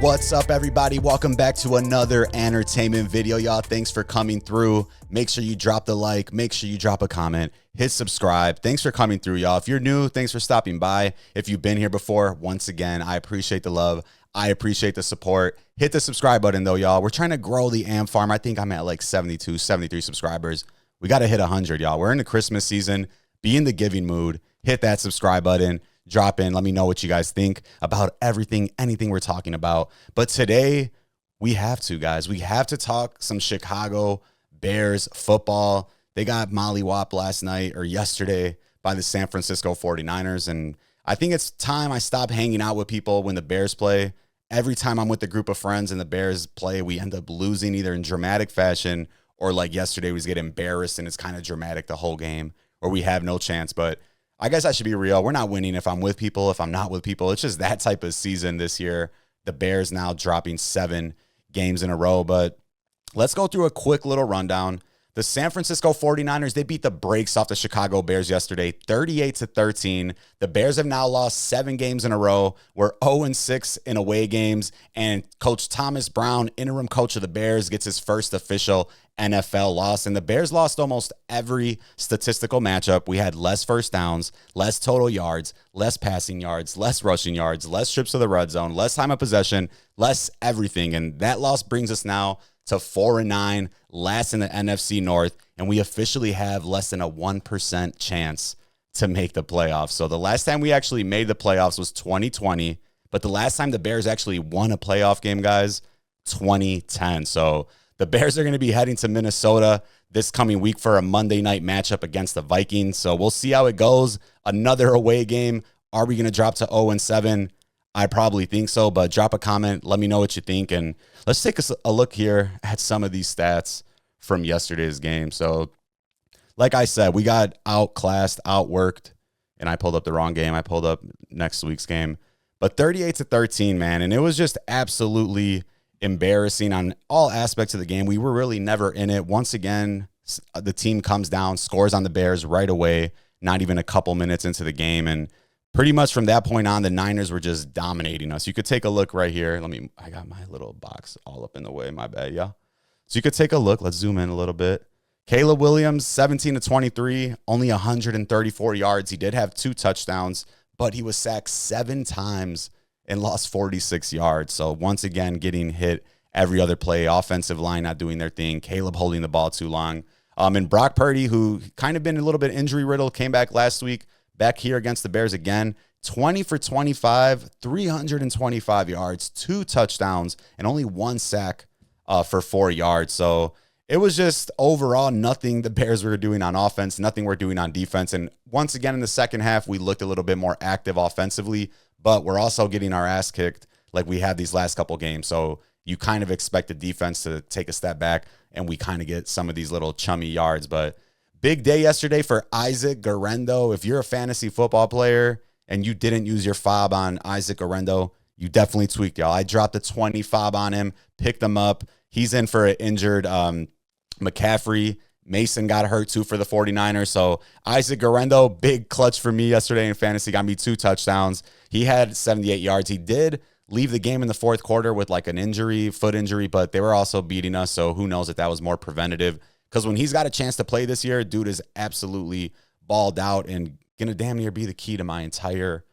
What's up, everybody? Welcome back to another entertainment video, y'all. Thanks for coming through. Make sure you drop the like. Make sure you drop a comment. Hit subscribe. Thanks for coming through, y'all. If you're new, thanks for stopping by. If you've been here before, once again, I appreciate the love. I appreciate the support. Hit the subscribe button, though, y'all. We're trying to grow the Am Farm. I think I'm at like 72, 73 subscribers. We got to hit 100, y'all. We're in the Christmas season. Be in the giving mood. Hit that subscribe button. Drop in. Let me know what you guys think about everything, anything we're talking about. But today, we have to, guys. We have to talk some Chicago Bears football. They got mollywopped last night or yesterday by the San Francisco 49ers. And I think it's time I stop hanging out with people when the Bears play. Every time I'm with a group of friends and the Bears play, we end up losing either in dramatic fashion or like yesterday, we get embarrassed and it's kind of dramatic the whole game or we have no chance. But I guess I should be real. We're not winning if I'm with people, if I'm not with people. It's just that type of season this year. The Bears now dropping 7 games in a row. But let's go through a quick little rundown. The San Francisco 49ers, they beat the brakes off the Chicago Bears yesterday, 38-13. The Bears have now lost 7 games in a row. We're 0-6 in away games. And Coach Thomas Brown, interim coach of the Bears, gets his first official NFL loss. And the Bears lost almost every statistical matchup. We had less first downs, less total yards, less passing yards, less rushing yards, less trips to the red zone, less time of possession, less everything. And that loss brings us now to 4-9, last in the NFC North, and we officially have less than a 1% chance to make the playoffs. So the last time we actually made the playoffs was 2020, but the last time the Bears actually won a playoff game, guys, 2010. So the Bears are going to be heading to Minnesota this coming week for a Monday night matchup against the Vikings. So we'll see how it goes. Another away game. Are we going to drop to 0-7? I probably think so, but drop a comment. Let me know what you think. And let's take a look here at some of these stats from yesterday's game. So like I said, we got outclassed, outworked, and I pulled up the wrong game. I pulled up next week's game. But 38-13, man, and it was just absolutely embarrassing on all aspects of the game. We were really never in it. Once again, the team comes down, scores on the Bears right away, not even a couple minutes into the game, and pretty much from that point on, the Niners were just dominating us. You could take a look right here. I got my little box all up in the way. My bad, yeah. So you could take a look. Let's zoom in a little bit. Caleb Williams, 17-23, only 134 yards. He did have 2 touchdowns, but he was sacked 7 times and lost 46 yards. So once again, getting hit every other play. Offensive line not doing their thing. Caleb holding the ball too long. And Brock Purdy, who kind of been a little bit injury riddled, came back last week. Back here against the Bears again, 20 for 25, 325 yards, 2 touchdowns, and only 1 sack for 4 yards. So it was just overall nothing the Bears were doing on offense, nothing we're doing on defense. And once again, in the second half, we looked a little bit more active offensively, but we're also getting our ass kicked like we had these last couple games. So you kind of expect the defense to take a step back, and we kind of get some of these little chummy yards. But big day yesterday for Isaac Guerendo. If you're a fantasy football player and you didn't use your fob on Isaac Guerendo, you definitely tweaked, y'all. I dropped a 20 fob on him, picked him up. He's in for an injured McCaffrey. Mason got hurt too for the 49ers. So Isaac Guerendo, big clutch for me yesterday in fantasy, got me 2 touchdowns. He had 78 yards. He did leave the game in the fourth quarter with like an injury, foot injury, but they were also beating us. So who knows if that was more preventative. Because when he's got a chance to play this year, dude is absolutely balled out and going to damn near be the key to my entire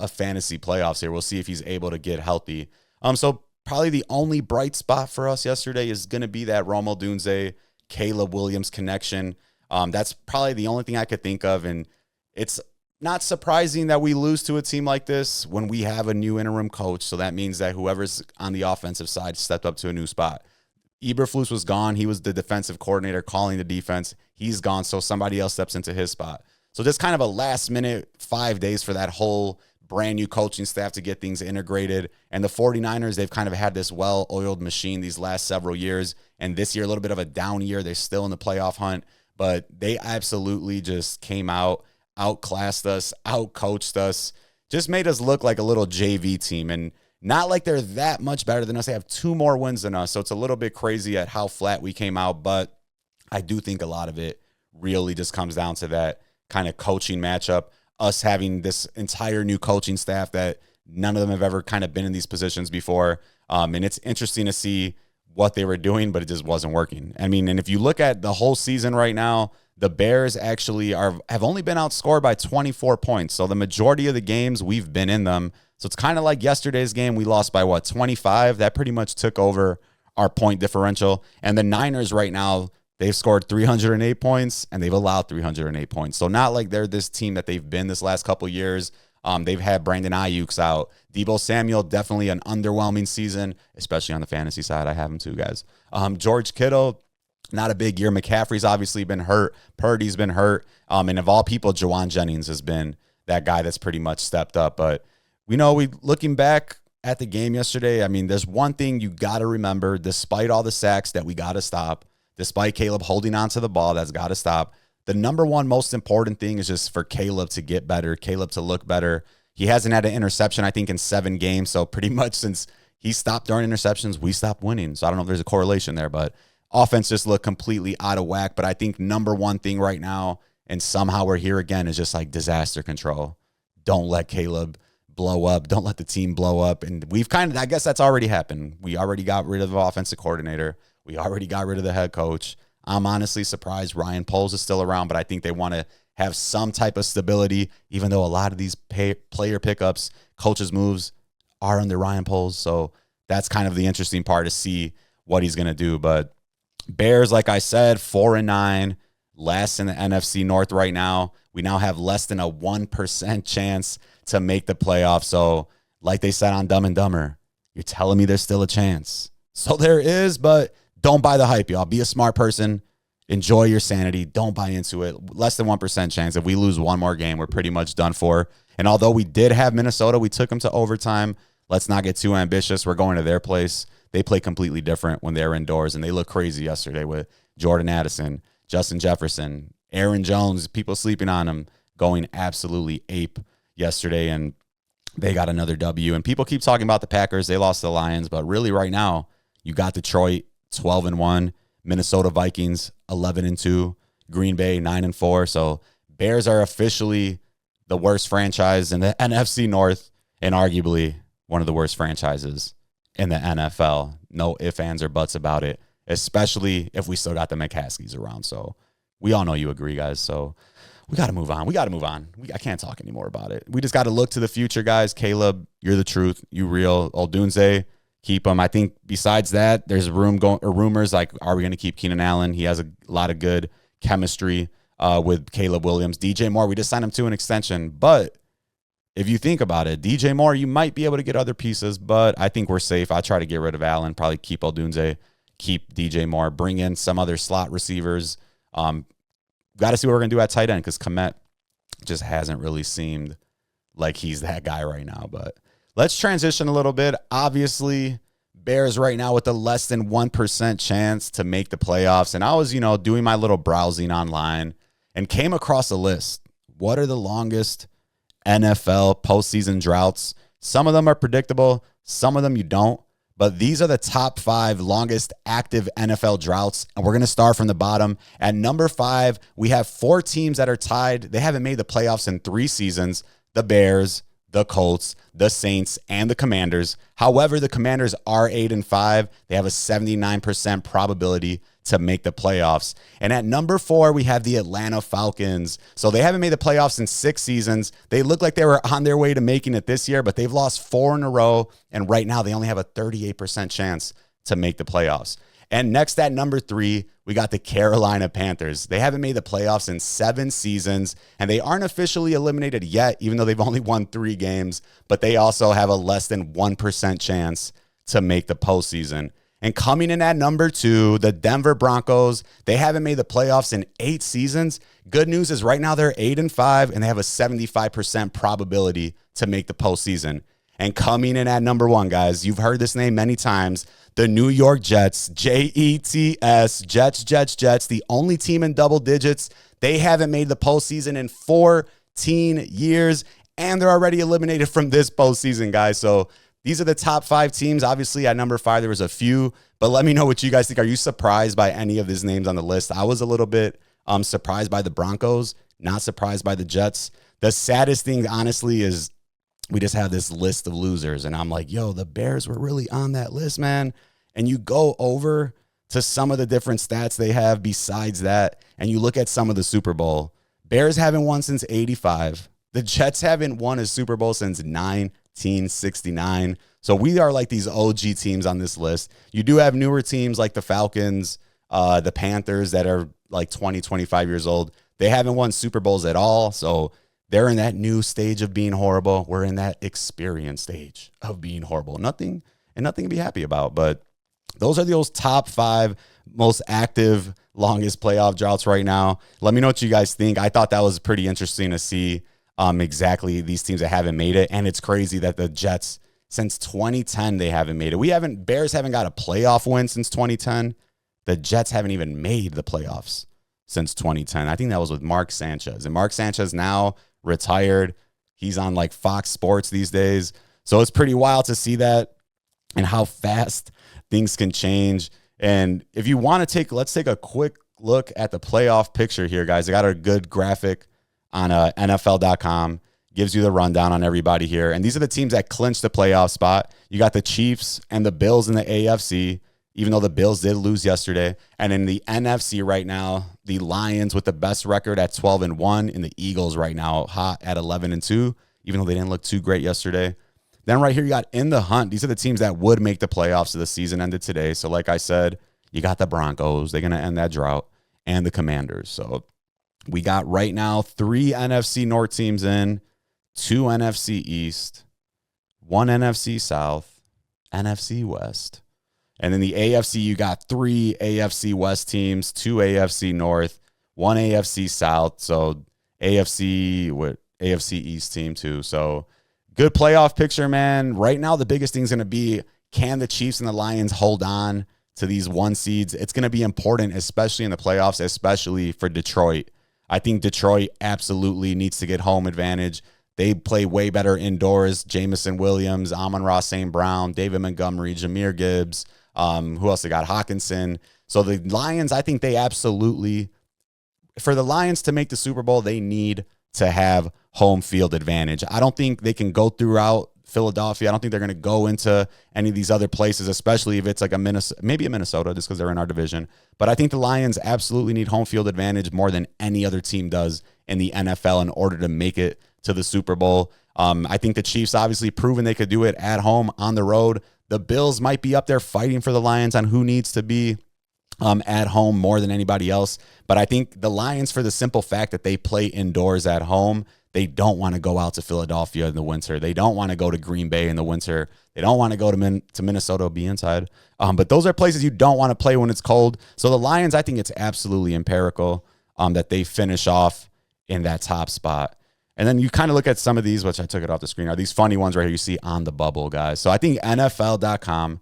fantasy playoffs here. We'll see if he's able to get healthy. So probably the only bright spot for us yesterday is going to be that Odunze, Caleb Williams connection. That's probably the only thing I could think of. And it's not surprising that we lose to a team like this when we have a new interim coach. So that means that whoever's on the offensive side stepped up to a new spot. Eberflus was gone. He was the defensive coordinator calling the defense. He's gone, so somebody else steps into his spot. So just kind of a last minute 5 days for that whole brand new coaching staff to get things integrated. And the 49ers, they've kind of had this well-oiled machine these last several years. And this year, a little bit of a down year. They're still in the playoff hunt, but they absolutely just came out, outclassed us, outcoached us, just made us look like a little JV team. And not like they're that much better than us. They have 2 more wins than us. So it's a little bit crazy at how flat we came out. But I do think a lot of it really just comes down to that kind of coaching matchup. Us having this entire new coaching staff that None of them have ever kind of been in these positions before. And it's interesting to see what they were doing, but it just wasn't working. I mean, and if you look at the whole season right now, the Bears actually have only been outscored by 24 points. So the majority of the games we've been in them. So it's kind of like yesterday's game. We lost by 25. That pretty much took over our point differential. And the Niners right now, they've scored 308 points and they've allowed 308 points. So not like they're this team that they've been this last couple of years. They've had Brandon Ayuk's out. Deebo Samuel, definitely an underwhelming season, especially on the fantasy side. I have him too, guys. George Kittle, not a big year. McCaffrey's obviously been hurt. Purdy's been hurt. And of all people, Jawan Jennings has been that guy that's pretty much stepped up. But looking back at the game yesterday, I mean, there's one thing you got to remember, despite all the sacks that we got to stop, despite Caleb holding on to the ball, that's got to stop. The number one most important thing is just for Caleb to get better, Caleb to look better. He hasn't had an interception, I think, in 7 games. So pretty much since he stopped throwing interceptions, we stopped winning. So I don't know if there's a correlation there, but offense just looked completely out of whack. But I think number one thing right now, and somehow we're here again, is just like disaster control. Don't let Caleb blow up. Don't let the team blow up. And we've I guess that's already happened. We already got rid of the offensive coordinator. We already got rid of the head coach. I'm honestly surprised Ryan Poles is still around, but I think they want to have some type of stability, even though a lot of these player pickups, coaches' moves are under Ryan Poles. So that's kind of the interesting part to see what he's going to do. But Bears, like I said, 4-9, last in the NFC North right now. We now have less than a 1% chance to make the playoffs. So like they said on Dumb and Dumber, you're telling me there's still a chance. So there is, but don't buy the hype, y'all. Be a smart person. Enjoy your sanity. Don't buy into it. Less than 1% chance. If we lose one more game, we're pretty much done for. And although we did have Minnesota, we took them to overtime. Let's not get too ambitious. We're going to their place. They play completely different when they're indoors, and they look crazy yesterday with Jordan Addison, Justin Jefferson, Aaron Jones, people sleeping on him, going absolutely ape yesterday, and they got another W. And people keep talking about the Packers. They lost to the Lions, but really right now, you got Detroit 12-1, Minnesota Vikings 11-2, Green Bay 9-4. So Bears are officially the worst franchise in the NFC North and arguably one of the worst franchises in the NFL. No ifs, ands, or buts about it, especially if we still got the McCaskies around. So we all know you agree, guys. So we got to move on. I can't talk anymore about it. We just got to look to the future, guys. Caleb, you're the truth. You real. Odunze, keep him. I think besides that, there's rumors like, are we going to keep Keenan Allen? He has a lot of good chemistry with Caleb Williams. DJ Moore, we just signed him to an extension. But if you think about it, DJ Moore, you might be able to get other pieces, but I think we're safe. I try to get rid of Allen, probably keep Odunze, keep DJ Moore, bring in some other slot receivers. Got to see what we're going to do at tight end because Kmet just hasn't really seemed like he's that guy right now. But let's transition a little bit. Obviously, Bears right now with a less than 1% chance to make the playoffs. And I was, doing my little browsing online and came across a list. What are the longest NFL postseason droughts? Some of them are predictable. Some of them you don't. But these are the top 5 longest active NFL droughts. And we're going to start from the bottom. At number 5, we have 4 teams that are tied. They haven't made the playoffs in 3 seasons. The Bears, the Colts, the Saints, and the Commanders. However, the Commanders are 8-5. They have a 79% probability to make the playoffs. And at number 4, we have the Atlanta Falcons. So they haven't made the playoffs in 6 seasons. They look like they were on their way to making it this year, but they've lost 4 in a row. And right now they only have a 38% chance to make the playoffs. And next at number 3, we got the Carolina Panthers. They haven't made the playoffs in 7 seasons, and they aren't officially eliminated yet, even though they've only won 3 games, but they also have a less than 1% chance to make the postseason. And coming in at number 2, the Denver Broncos. They haven't made the playoffs in 8 seasons. Good news is right now they're 8-5, and they have a 75% probability to make the postseason. And coming in at number 1, guys, you've heard this name many times, the New York Jets, Jets, Jets, the only team in double digits. They haven't made the postseason in 14 years, and they're already eliminated from this postseason, guys. So these are the top 5 teams. Obviously, at number 5, there was a few, but let me know what you guys think. Are you surprised by any of these names on the list? I was a little bit surprised by the Broncos, not surprised by the Jets. The saddest thing, honestly, is we just have this list of losers. And I'm like, yo, the Bears were really on that list, man. And you go over to some of the different stats they have besides that, and you look at some of the Super Bowl. Bears haven't won since 85. The Jets haven't won a Super Bowl since 1969. So we are like these OG teams on this list. You do have newer teams like the Falcons, the Panthers that are like 20, 25 years old. They haven't won Super Bowls at all. So they're in that new stage of being horrible. We're in that experience stage of being horrible. Nothing to be happy about. But those are those top 5 most active, longest playoff droughts right now. Let me know what you guys think. I thought that was pretty interesting to see exactly these teams that haven't made it. And it's crazy that the Jets, since 2010, they haven't made it. Bears haven't got a playoff win since 2010. The Jets haven't even made the playoffs since 2010. I think that was with Mark Sanchez. And Mark Sanchez now retired. He's on like Fox Sports these days. So it's pretty wild to see that and how fast things can change. And if you want to let's take a quick look at the playoff picture here, guys. I got a good graphic on NFL.com. Gives you the rundown on everybody here. And these are the teams that clinched the playoff spot. You got the Chiefs and the Bills in the AFC, even though the Bills did lose yesterday. And in the NFC right now, the Lions with the best record at 12-1, and the Eagles right now hot at 11-2, even though they didn't look too great yesterday. Then right here, you got in the hunt. These are the teams that would make the playoffs if the season ended today. So like I said, you got the Broncos. They're going to end that drought. And the Commanders. So we got right now 3 NFC North teams in, 2 NFC East, 1 NFC South, NFC West. And in the AFC, you got 3 AFC West teams, 2 AFC North, 1 AFC South. So AFC East team too. So good playoff picture, man. Right now, the biggest thing is going to be, can the Chiefs and the Lions hold on to these 1 seeds? It's going to be important, especially in the playoffs, especially for Detroit. I think Detroit absolutely needs to get home advantage. They play way better indoors. Jamison Williams, Amon-Ra St. Brown, David Montgomery, Jahmyr Gibbs. Who else they got? Hawkinson. So the Lions, I think they absolutely, for the Lions to make the Super Bowl, they need to have home field advantage. I don't think they can go throughout Philadelphia. I don't think they're going to go into any of these other places, especially if it's like maybe a Minnesota, just because they're in our division. But I think the Lions absolutely need home field advantage more than any other team does in the NFL in order to make it to the Super Bowl. I think the Chiefs obviously proven they could do it at home, on the road. The Bills might be up there fighting for the Lions on who needs to be at home more than anybody else. But I think the Lions, for the simple fact that they play indoors at home, they don't want to go out to Philadelphia in the winter. They don't want to go to Green Bay in the winter. They don't want to go to Minnesota, be inside. But those are places you don't want to play when it's cold. So the Lions, I think it's absolutely empirical that they finish off in that top spot. And then you kind of look at some of these, which I took it off the screen, are these funny ones right here you see on the bubble, guys. So I think NFL.com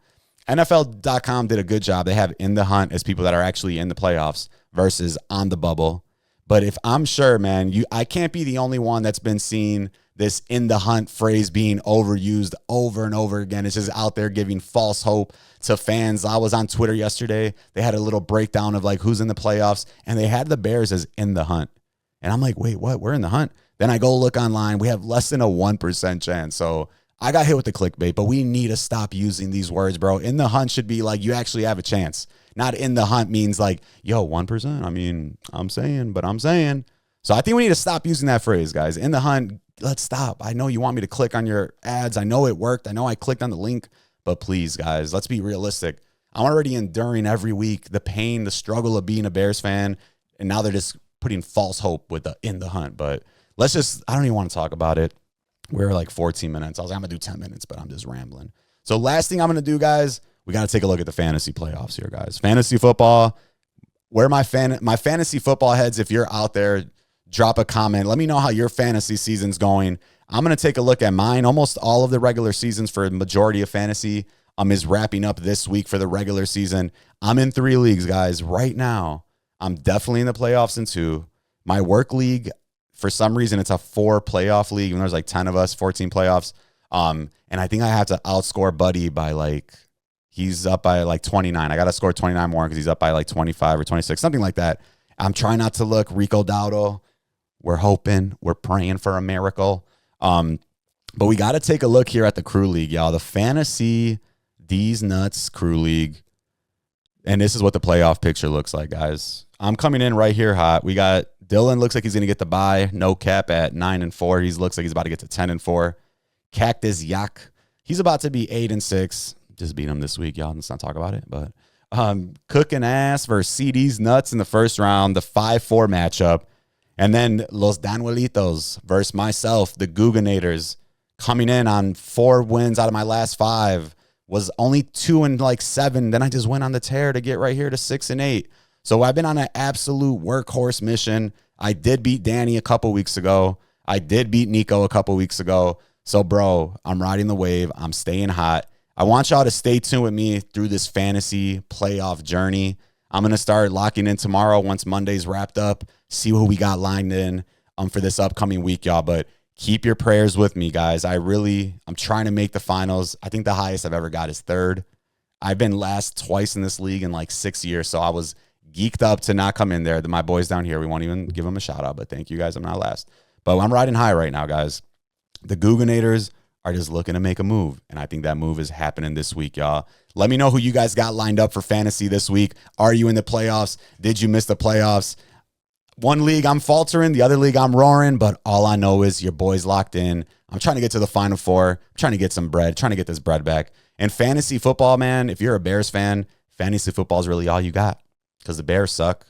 did a good job. They have in the hunt as people that are actually in the playoffs versus on the bubble. But if I'm sure, man, I can't be the only one that's been seeing this in the hunt phrase being overused over and over again. It's just out there giving false hope to fans. I was on Twitter yesterday. They had a little breakdown of like who's in the playoffs, and they had the Bears as in the hunt. And I'm like, wait, what? We're in the hunt. Then I go look online. We have less than a 1% chance. So I got hit with the clickbait, but we need to stop using these words, bro. In the hunt should be like you actually have a chance. Not in the hunt means like, yo, 1%. I mean, I'm saying. So I think we need to stop using that phrase, guys. In the hunt, let's stop. I know you want me to click on your ads. I know it worked. I know I clicked on the link, but please, guys, let's be realistic. I'm already enduring every week the pain, the struggle of being a Bears fan, and now they're just putting false hope with the in the hunt. But I don't even want to talk about it. We're like 14 minutes. I was like, I'm going to do 10 minutes, but I'm just rambling. So last thing I'm going to do, guys, we got to take a look at the fantasy playoffs here, guys. Fantasy football. Where my fantasy football heads, if you're out there, drop a comment. Let me know how your fantasy season's going. I'm going to take a look at mine. Almost all of the regular seasons for the majority of fantasy is wrapping up this week for the regular season. I'm in 3 leagues, guys. Right now, I'm definitely in the playoffs in 2. My work league, for some reason, it's a 4 playoff league, and there's like 10 of us, 14 playoffs. And I think I have to outscore Buddy by he's up by like 29. I got to score 29 more because he's up by like 25 or 26, something like that. I'm trying not to look. Rico Dowdle, we're hoping, we're praying for a miracle. But we got to take a look here at the Crew League, y'all. The Fantasy These Nuts Crew League. And this is what the playoff picture looks like, guys. I'm coming in right here hot. We got Dylan, looks like he's going to get the bye. No cap at 9-4. He looks like he's about to get to 10-4. Cactus Yak, he's about to be 8-6. Just beat him this week, y'all. Let's not talk about it. But Cooking Ass versus CD's Nuts in the first round, the 5-4 matchup. And then Los Danuelitos versus myself, the Guggenators, coming in on 4 wins out of my last 5. Was only 2-7. Then I just went on the tear to get right here to 6-8. So I've been on an absolute workhorse mission. I did beat Danny a couple weeks ago. I did beat Nico a couple weeks ago. So, bro, I'm riding the wave. I'm staying hot. I want y'all to stay tuned with me through this fantasy playoff journey. I'm going to start locking in tomorrow once Monday's wrapped up, see who we got lined in for this upcoming week, y'all. But keep your prayers with me, guys. I'm trying to make the finals. I think the highest I've ever got is 3rd. I've been last twice in this league in like 6 years, so I was geeked up to not come in there. My boys down here, we won't even give them a shout out, but thank you guys. I'm not last. But I'm riding high right now, guys. The Guggenators are just looking to make a move, and I think that move is happening this week, y'all. Let me know who you guys got lined up for fantasy this week. Are you in the playoffs? Did you miss the playoffs? One league I'm faltering, the other league I'm roaring, but all I know is your boy's locked in. I'm trying to get to the Final Four. I'm trying to get some bread, trying to get this bread back. And fantasy football, man, if you're a Bears fan, fantasy football is really all you got because the Bears suck.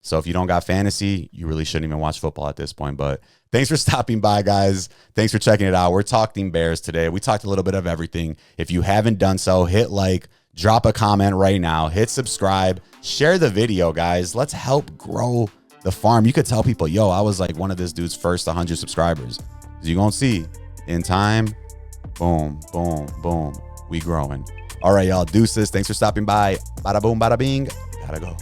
So if you don't got fantasy, you really shouldn't even watch football at this point. But thanks for stopping by, guys. Thanks for checking it out. We're talking Bears today. We talked a little bit of everything. If you haven't done so, hit like, drop a comment right now, hit subscribe, share the video, guys. Let's help grow the farm. You could tell people, yo, I was like one of this dude's first 100 subscribers. As you're going to see in time, boom, boom, boom, we growing. All right, y'all, deuces. Thanks for stopping by. Bada boom, bada bing. Gotta go.